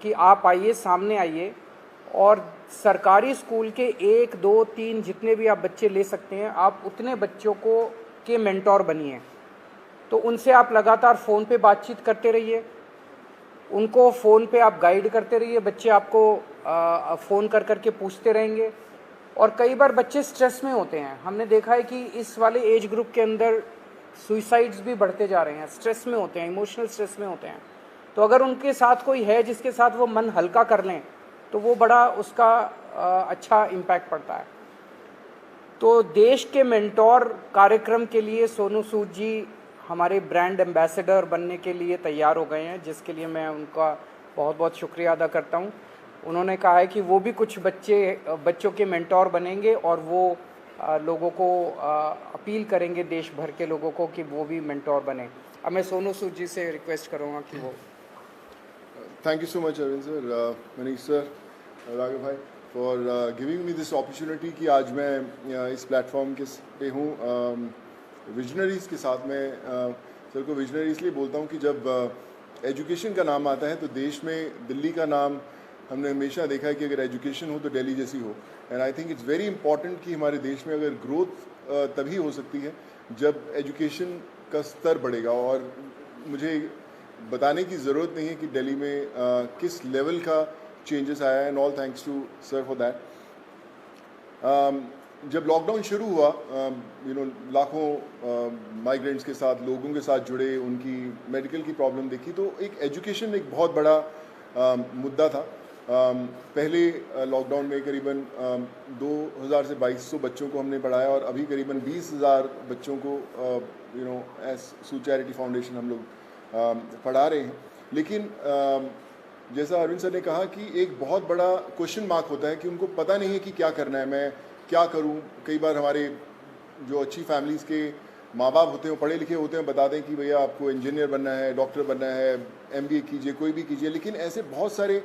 कि आप आइए, सामने आइए और सरकारी स्कूल के 1, 2, 3 जितने भी आप बच्चे ले सकते हैं, आप उतने बच्चों को के मेंटोर बनिए। तो उनसे आप लगातार फ़ोन पे बातचीत करते रहिए, उनको फ़ोन पे आप गाइड करते रहिए, बच्चे आपको फ़ोन कर कर के पूछते रहेंगे। और कई बार बच्चे स्ट्रेस में होते हैं, हमने देखा है कि इस वाले एज ग्रुप के अंदर सुइसाइड्स भी बढ़ते जा रहे हैं, स्ट्रेस में होते हैं, इमोशनल स्ट्रेस में होते हैं। तो अगर उनके साथ कोई है जिसके साथ वो मन हल्का कर लें, तो वो बड़ा उसका अच्छा इम्पैक्ट पड़ता है। तो देश के मेंटोर कार्यक्रम के लिए सोनू सूद जी हमारे ब्रांड एम्बेसडर बनने के लिए तैयार हो गए हैं, जिसके लिए मैं उनका बहुत बहुत शुक्रिया अदा करता हूं। उन्होंने कहा है कि वो भी कुछ बच्चों के मेंटोर बनेंगे और वो लोगों को अपील करेंगे, देश भर के लोगों को, कि वो भी मेंटोर बने। अब मैं सोनू सूद जी से रिक्वेस्ट करूँगा कि वो। Thank you so much Arvind sir, Manish sir, Raghav भाई, for giving me this opportunity कि आज मैं इस प्लेटफॉर्म के पे हूँ विजनरीज़ के साथ में। सर को विजनरी इसलिए बोलता हूँ कि जब एजुकेशन का नाम आता है तो देश में दिल्ली का नाम हमने हमेशा देखा है कि अगर एजुकेशन हो तो दिल्ली जैसी हो। And I think it's very important कि हमारे देश में अगर ग्रोथ तभी हो सकती है जब एजुकेशन का स्तर बढ़ेगा। और मुझे बताने की ज़रूरत नहीं है कि दिल्ली में किस लेवल का चेंजेस आया है, and all thanks to sir for that. जब लॉकडाउन शुरू हुआ, लाखों माइग्रेंट्स के साथ, लोगों के साथ जुड़े, उनकी मेडिकल की प्रॉब्लम देखी, तो एक एजुकेशन एक बहुत बड़ा मुद्दा था। पहले लॉकडाउन में करीबन 2000 से 2200 बच्चों को हमने पढ़ाया और अभी करीबन 20,000 बच्चों को एज सूद चैरिटी फाउंडेशन हम लोग पढ़ा रहे हैं। लेकिन जैसा अरविंद सर ने कहा कि एक बहुत बड़ा क्वेश्चन मार्क होता है कि उनको पता नहीं है कि क्या करना है, मैं क्या करूं। कई बार हमारे जो अच्छी फैमिलीज़ के माँ बाप होते हैं, पढ़े लिखे होते हैं, बताते हैं कि भैया आपको इंजीनियर बनना है, डॉक्टर बनना है, MBA कीजिए, कोई भी कीजिए। लेकिन ऐसे बहुत सारे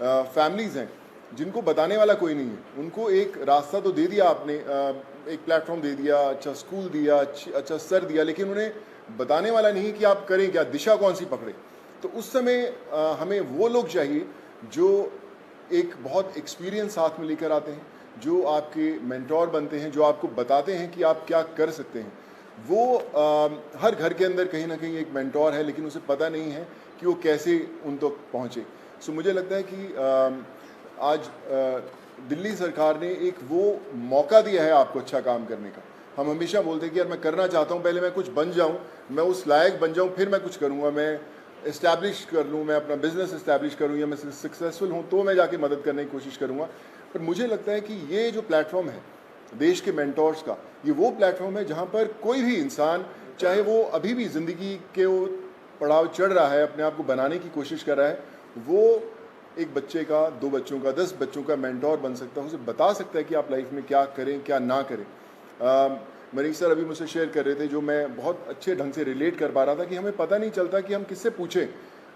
फैमिलीज़ हैं जिनको बताने वाला कोई नहीं है। उनको एक रास्ता तो दे दिया आपने, एक प्लेटफॉर्म दे दिया, अच्छा स्कूल दिया, अच्छा सर दिया, लेकिन उन्हें बताने वाला नहीं कि आप करें क्या, दिशा कौन सी पकड़े। तो उस समय हमें वो लोग चाहिए जो एक बहुत एक्सपीरियंस साथ में लेकर आते हैं, जो आपके मेंटोर बनते हैं, जो आपको बताते हैं कि आप क्या कर सकते हैं। वो हर घर के अंदर कहीं ना कहीं एक मेंटोर है, लेकिन उसे पता नहीं है कि वो कैसे उन तक पहुँचे। सो मुझे लगता है कि आज दिल्ली सरकार ने एक वो मौका दिया है आपको अच्छा काम करने का। हम हमेशा बोलते हैं कि यार मैं करना चाहता हूँ, पहले मैं कुछ बन जाऊँ, मैं उस लायक बन जाऊँ, फिर मैं कुछ करूँगा, मैं इस्टेब्लिश कर लूँ, मैं अपना बिजनेस इस्टेब्लिश करूँ, या मैं सक्सेसफुल हूँ तो मैं जाके मदद करने की कोशिश करूँगा। पर मुझे लगता है कि ये जो प्लेटफॉर्म है देश के मेंटोर्स का, ये वो प्लेटफॉर्म है जहाँ पर कोई भी इंसान, चाहे वो अभी भी ज़िंदगी के वो पड़ाव चढ़ रहा है, अपने आप को बनाने की कोशिश कर रहा है, वो एक बच्चे का, 2 बच्चों का, 10 बच्चों का मेंटोर बन सकता है। उसे बता सकता है कि आप लाइफ में क्या करें, क्या ना करें। मनीष सर अभी मुझसे शेयर कर रहे थे, जो मैं बहुत अच्छे ढंग से रिलेट कर पा रहा था, कि हमें पता नहीं चलता कि हम किससे पूछें।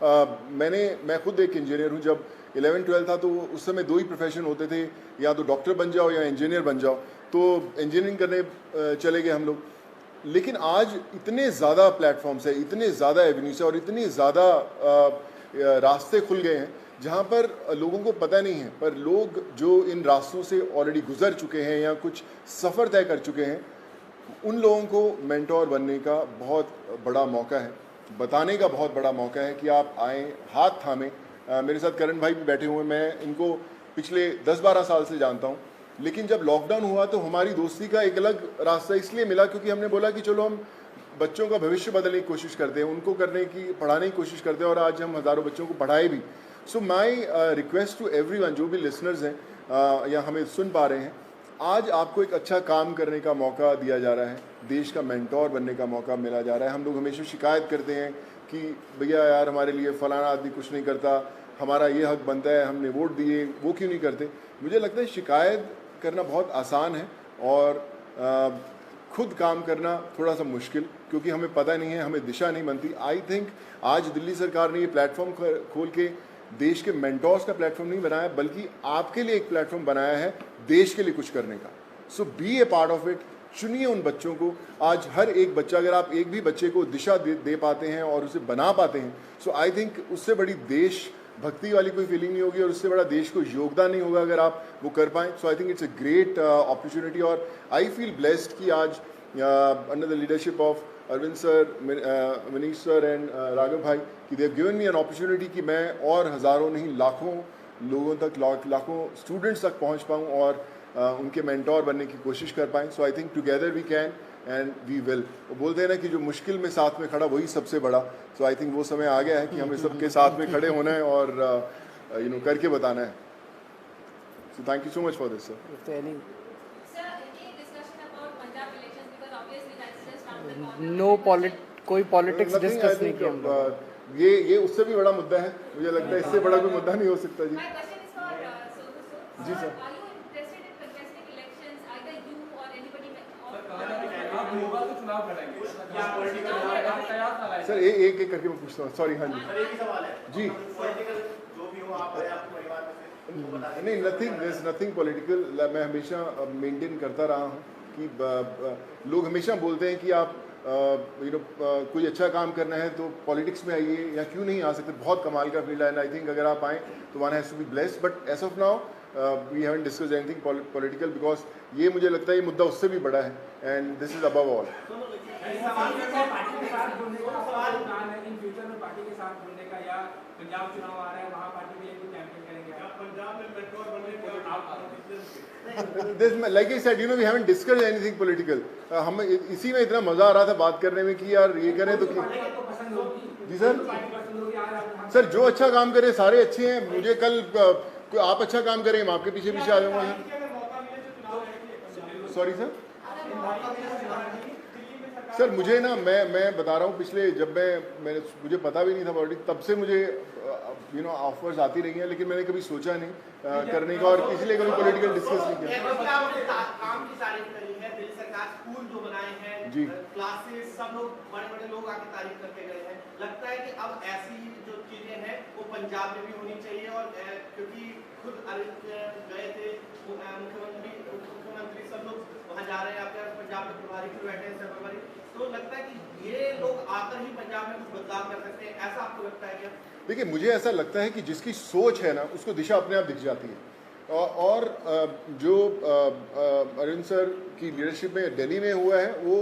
मैं खुद एक इंजीनियर हूँ। जब 11-12 था तो उस समय 2 ही प्रोफेशन होते थे, या तो डॉक्टर बन जाओ या इंजीनियर बन जाओ। तो इंजीनियरिंग करने चले गए हम लोग। लेकिन आज इतने ज़्यादा प्लेटफॉर्म्स है, इतने ज़्यादा एवेन्यूज है और इतने ज़्यादा रास्ते खुल गए हैं जहाँ पर लोगों को पता नहीं है, पर लोग जो इन रास्तों से ऑलरेडी गुजर चुके हैं या कुछ सफ़र तय कर चुके हैं, उन लोगों को मेंटोर बनने का बहुत बड़ा मौका है, बताने का बहुत बड़ा मौका है कि आप आएँ, हाथ थामें। मेरे साथ करण भाई भी बैठे हुए हैं, मैं इनको पिछले 10-12 साल से जानता हूँ। लेकिन जब लॉकडाउन हुआ तो हमारी दोस्ती का एक अलग रास्ता इसलिए मिला क्योंकि हमने बोला कि चलो हम बच्चों का भविष्य बदलने की कोशिश करते हैं, उनको पढ़ाने की कोशिश करते हैं, और आज हम हज़ारों बच्चों को पढ़ाए भी। सो माई रिक्वेस्ट टू एवरीवन, जो भी लिसनर्स हैं या हमें सुन पा रहे हैं, आज आपको एक अच्छा काम करने का मौका दिया जा रहा है, देश का मेंटोर बनने का मौका मिला जा रहा है। हम लोग हमेशा शिकायत करते हैं कि भैया यार हमारे लिए फ़लाना आदमी कुछ नहीं करता, हमारा ये हक बनता है, हमने वोट दिए, वो क्यों नहीं करते। मुझे लगता है शिकायत करना बहुत आसान है और खुद काम करना थोड़ा सा मुश्किल, क्योंकि हमें पता नहीं है, हमें दिशा नहीं बनती। आई थिंक आज दिल्ली सरकार ने ये प्लेटफॉर्म खोल के देश के मेंटोर्स का प्लेटफॉर्म नहीं बनाया, बल्कि आपके लिए एक प्लेटफॉर्म बनाया है देश के लिए कुछ करने का। So be a part of it. चुनिए उन बच्चों को। आज हर एक बच्चा, अगर आप एक भी बच्चे को दिशा दे पाते हैं और उसे बना पाते हैं, सो आई थिंक उससे बड़ी देश भक्ति वाली कोई फीलिंग नहीं होगी और उससे बड़ा देश को योगदान नहीं होगा अगर आप वो कर पाएँ. So I think it's a great opportunity और आई फील ब्लेस्ड कि आज under the leadership of Arvind sir, Manish sir and Raghav भाई कि they have given me an opportunity कि मैं और हज़ारों नहीं लाखों लोगों तक, लाखों स्टूडेंट्स तक पहुंच पाऊं और उनके मेंटोर बनने की कोशिश कर पाएं. So I think together we can and we will. वो बोलते हैं ना कि जो मुश्किल में साथ में खड़ा वही सबसे बड़ा. सो आई थिंक वो समय आ गया है कि हमें सबके साथ में खड़े होना है और करके बताना है. So thank you so much for this sir. कोई पॉलिटिक्स डिस्कस नहीं किया हम लोग. ये उससे भी बड़ा मुद्दा है. मुझे लगता है इससे बड़ा कोई मुद्दा नहीं हो सकता. जी जी सर. सर एक एक करके मैं पूछता हूँ. सॉरी. हाँ जी जी. नहीं, नथिंग पॉलिटिकल. मैं हमेशा मेंटेन करता रहा हूँ कि लोग हमेशा बोलते हैं कि आप कोई अच्छा काम करना है तो पॉलिटिक्स में आइए या क्यों नहीं आ सकते. बहुत कमाल का फील्ड है एंड आई थिंक अगर आप आएँ तो one has to be blessed. But as of now we haven't discussed anything political because ये मुझे लगता है ये मुद्दा उससे भी बड़ा है and this is above all. Like I said, we haven't discussed anything political. हम इसी में इतना मजा आ रहा था बात करने में कि यार ये करें तो जी सर. सर जो अच्छा काम करे सारे अच्छे हैं. मुझे कल आप अच्छा काम करें मैं आपके पीछे पीछे आ जाऊंगा. Sorry sir. सर मुझे ना मैं बता रहा हूँ पिछले जब मैंने मुझे पता भी नहीं था पॉलिटिक्स तब से मुझे ऑफर्स आती रही हैं लेकिन मैंने कभी सोचा नहीं करने का और इसलिए कभी पॉलिटिकल डिस्कस नहीं किया. काम की तारीफ करी है, दिल्ली सरकार स्कूल जो बनाए हैं जी, क्लासेस सब लोग बड़े लोग आके तारीफ करके गए हैं. लगता है कि अब ऐसी जो चीजें हैं वो पंजाब में भी होनी चाहिए और क्योंकि खुद गए थे मुख्यमंत्री सब लोग वहाँ जा रहे हैं. आपके पंजाब में प्रभारी भी बैठे हैं सर्वभारी. तो लगता है कि ये लोग आकर ही पंजाब में कुछ बदलाव कर सकते हैं. ऐसा आपको लगता है क्या? देखिए मुझे ऐसा लगता है कि जिसकी सोच है ना उसको दिशा अपने आप दिख जाती है. और जो अरविंद सर की लीडरशिप में दिल्ली में हुआ है वो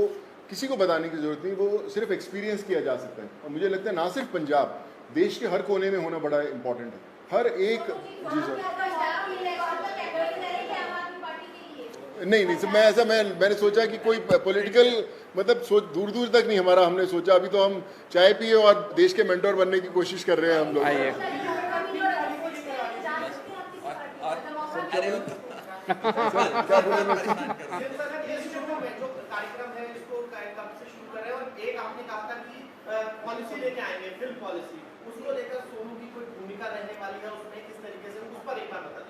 किसी को बताने की जरूरत नहीं. वो सिर्फ एक्सपीरियंस किया जा सकता है और मुझे लगता है ना सिर्फ पंजाब, देश के हर कोने में होना बड़ा इम्पोर्टेंट है. हर एक. जी सर. नहीं सर मैंने सोचा कि कोई पॉलिटिकल मतलब सोच दूर तक नहीं हमारा हमने सोचा. अभी तो हम चाय पिए और देश के मेंटोर बनने की कोशिश कर रहे हैं हम लोग. क्या बोले मैं कार्यक्रम है इसको कब से शुरू कर रहे हैं और एक आपने कहा था कि पॉलिसी लेके आएंगे, फिल्म पॉलिसी, उसको लेकर सोनू की कोई भूमिका रहने वाली है उसमें, किस तरीके से, उस पर एक बार बता दीजिए.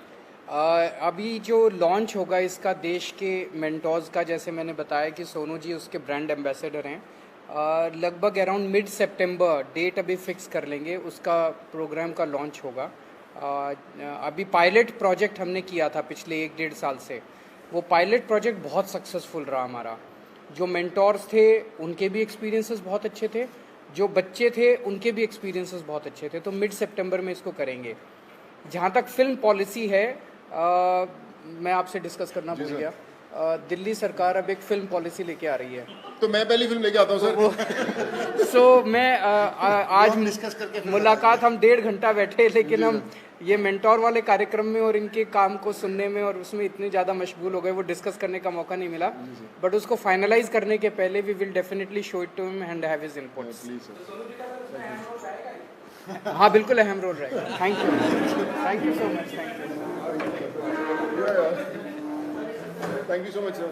अभी जो लॉन्च होगा इसका देश के मेंटोर्स का, जैसे मैंने बताया कि सोनू जी उसके ब्रांड एम्बेसडर हैं. लगभग अराउंड मिड सितंबर डेट अभी फिक्स कर लेंगे, उसका प्रोग्राम का लॉन्च होगा. अभी पायलट प्रोजेक्ट हमने किया था पिछले 1-1.5 साल से. वो पायलट प्रोजेक्ट बहुत सक्सेसफुल रहा हमारा. जो मेंटोर्स थे उनके भी एक्सपीरियंसेस बहुत अच्छे थे, जो बच्चे थे उनके भी एक्सपीरियंसेस बहुत अच्छे थे. तो मिड सितंबर में इसको करेंगे. जहाँ तक फिल्म पॉलिसी है मैं आपसे डिस्कस करना भूल गया. दिल्ली सरकार अब एक फिल्म पॉलिसी लेके आ रही है. तो मैं पहली फिल्म लेके आता हूँ सर. सो मैं आज डिस्कस करके मुलाकात हम 1.5 घंटा बैठे लेकिन हम ये मेंटोर वाले कार्यक्रम में और इनके काम को सुनने में और उसमें इतने ज़्यादा मशगूल हो गए वो डिस्कस करने का मौका नहीं मिला. बट उसको फाइनलाइज करने के पहले we will definitely show it to him and have his inputs. हाँ बिल्कुल अहम रोल रहेगा. Thank you so much. Thank you so much, sir.